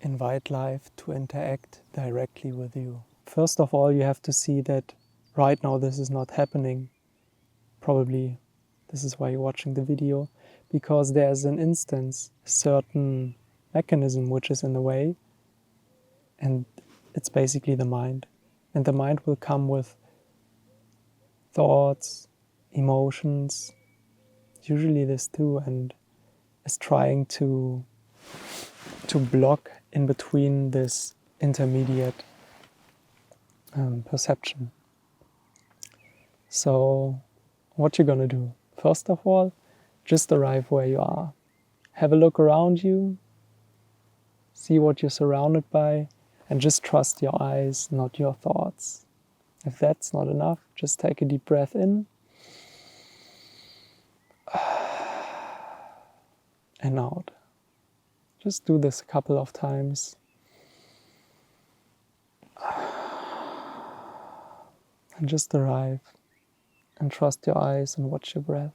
invite life to interact directly with you. First of all, you have to see that right now this is not happening. Probably this is why you're watching the video, because there's an instance, a certain mechanism which is in the way, and it's basically the mind. And the mind will come with thoughts, emotions, usually this too, and is trying to block in between this intermediate perception. So what you're gonna do? First of all, just arrive where you are. Have a look around you, see what you're surrounded by, and just trust your eyes, not your thoughts. If that's not enough, just take a deep breath in and out. Just do this a couple of times. And just arrive and trust your eyes and watch your breath.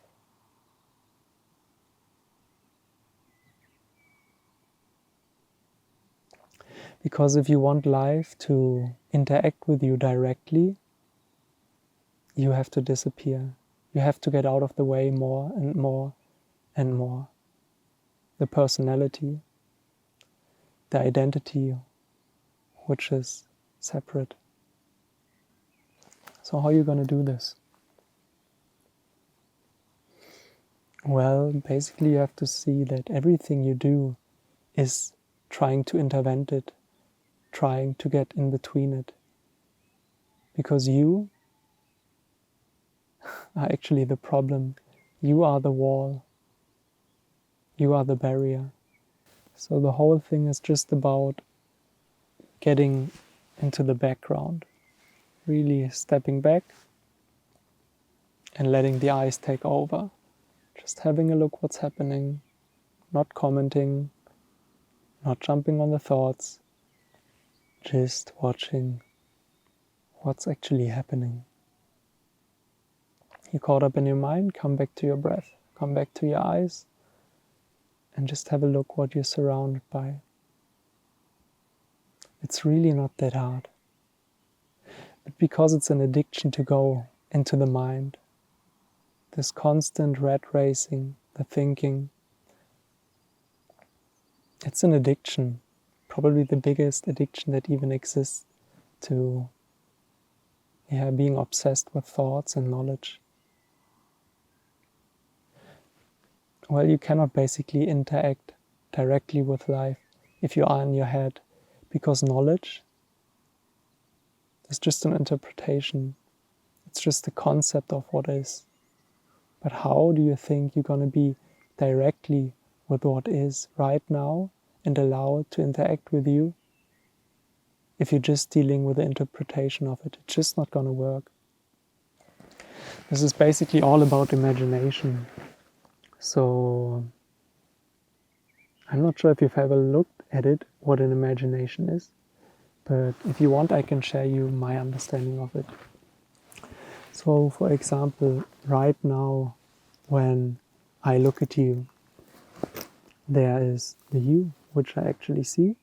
Because if you want life to interact with you directly, you have to disappear. You have to get out of the way more and more and more. The personality, the identity, which is separate. So how are you going to do this? Well, basically you have to see that everything you do is trying to intervene it, trying to get in between it. Because you are actually the problem. You are the wall. You are the barrier. So the whole thing is just about getting into the background, really stepping back and letting the eyes take over. Just having a look what's happening, not commenting, not jumping on the thoughts, just watching what's actually happening. You're caught up in your mind, come back to your breath, come back to your eyes, and just have a look what you're surrounded by. It's really not that hard. But because it's an addiction to go into the mind, this constant rat racing, the thinking, it's an addiction, probably the biggest addiction that even exists to being obsessed with thoughts and knowledge. Well, you cannot basically interact directly with life if you are in your head, because knowledge is just an interpretation. It's just a concept of what is. But how do you think you're going to be directly with what is right now and allow it to interact with you if you're just dealing with the interpretation of it? It's just not going to work. This is basically all about imagination. So I'm not sure if you've ever looked at it, what an imagination is, but if you want, I can share you my understanding of it. So, for example, right now, when I look at you, there is the you, which I actually see,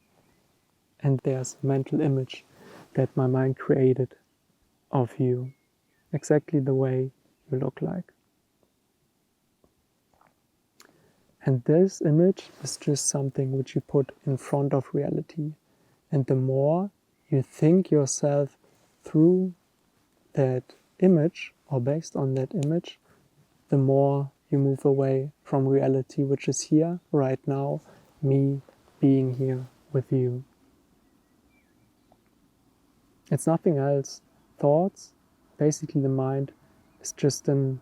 and there's a mental image that my mind created of you, exactly the way you look like. And this image is just something which you put in front of reality. And the more you think yourself through that image, or based on that image, the more you move away from reality, which is here, right now, me being here with you. It's nothing else. Thoughts, basically the mind, is just an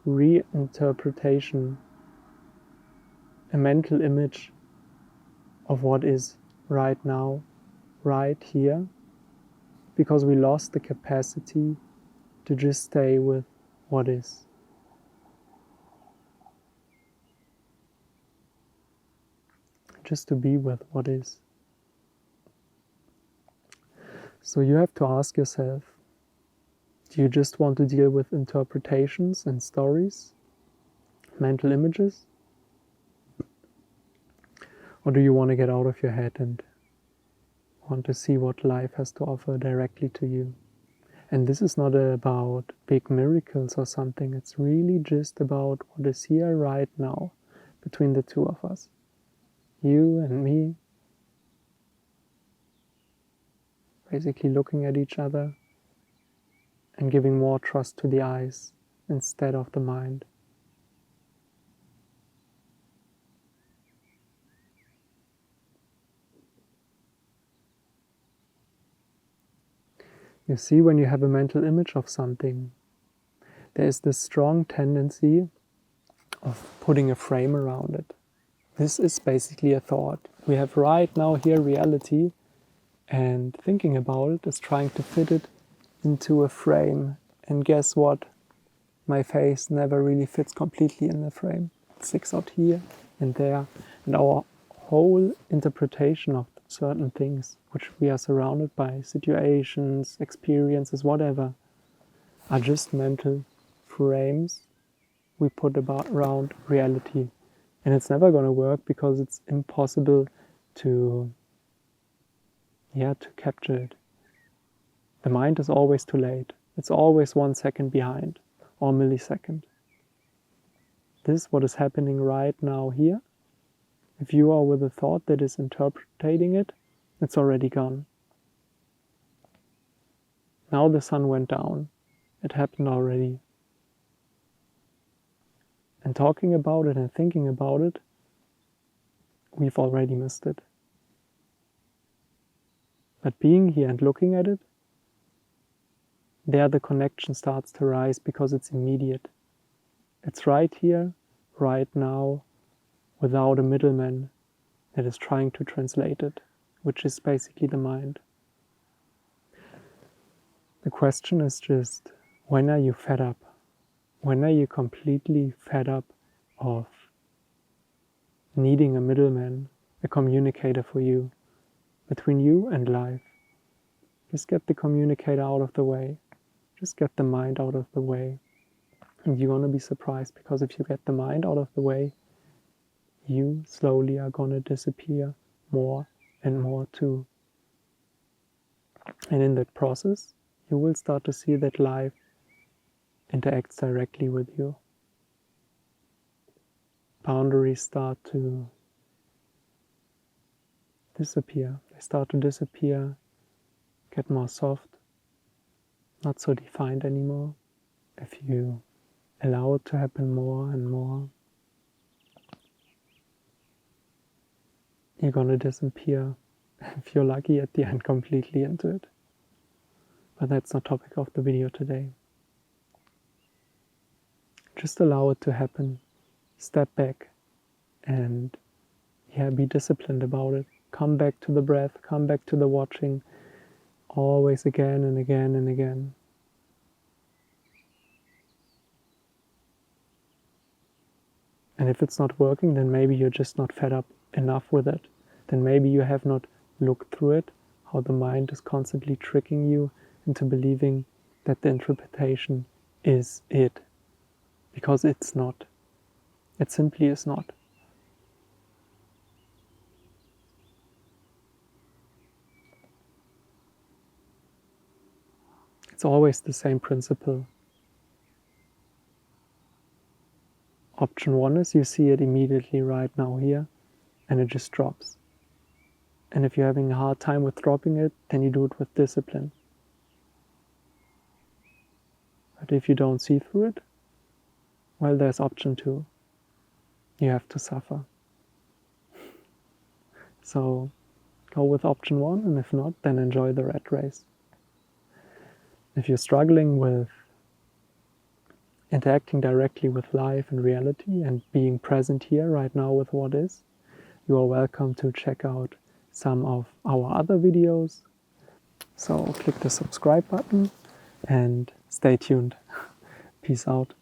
reinterpretation, a mental image of what is right now, right here, because we lost the capacity to just stay with what is. Just to be with what is. So you have to ask yourself, do you just want to deal with interpretations and stories, mental images? Or do you want to get out of your head and want to see what life has to offer directly to you? And this is not about big miracles or something. It's really just about what is here right now between the two of us. You and me. Basically looking at each other and giving more trust to the eyes instead of the mind. You see, when you have a mental image of something, there is this strong tendency of putting a frame around it. This is basically a thought. We have right now here reality, and thinking about it is trying to fit it into a frame. And guess what? My face never really fits completely in the frame. It sticks out here and there. And our whole interpretation of certain things, which we are surrounded by, situations, experiences, whatever, are just mental frames we put around reality. And it's never going to work because it's impossible to capture it. The mind is always too late. It's always 1 second behind, or millisecond. This is what is happening right now here. If you are with a thought that is interpreting it, it's already gone. Now the sun went down. It happened already. And talking about it and thinking about it, we've already missed it. But being here and looking at it, there the connection starts to rise because it's immediate. It's right here, right now, without a middleman that is trying to translate it, which is basically the mind. The question is just, when are you fed up? When are you completely fed up of needing a middleman, a communicator for you, between you and life? Just get the communicator out of the way. Just get the mind out of the way. And you're going to be surprised, because if you get the mind out of the way, you slowly are going to disappear more and more too. And in that process, you will start to see that life interacts directly with you. Boundaries start to disappear. They start to disappear, get more soft, not so defined anymore. If you allow it to happen more and more, you're gonna disappear, if you're lucky, at the end completely into it. But that's not topic of the video today. Just allow it to happen. Step back and be disciplined about it. Come back to the breath, come back to the watching, always again and again and again. And if it's not working, then maybe you're just not fed up enough with it. Then maybe you have not looked through it, how the mind is constantly tricking you into believing that the interpretation is it. Because it's not. It simply is not. It's always the same principle. Option 1 is you see it immediately right now here, and it just drops. And if you're having a hard time with dropping it, then you do it with discipline. But if you don't see through it, well, there's option 2. You have to suffer. So go with option 1, and if not, then enjoy the rat race. If you're struggling with interacting directly with life and reality and being present here right now with what is, you are welcome to check out some of our other videos. So click the subscribe button and stay tuned. Peace out.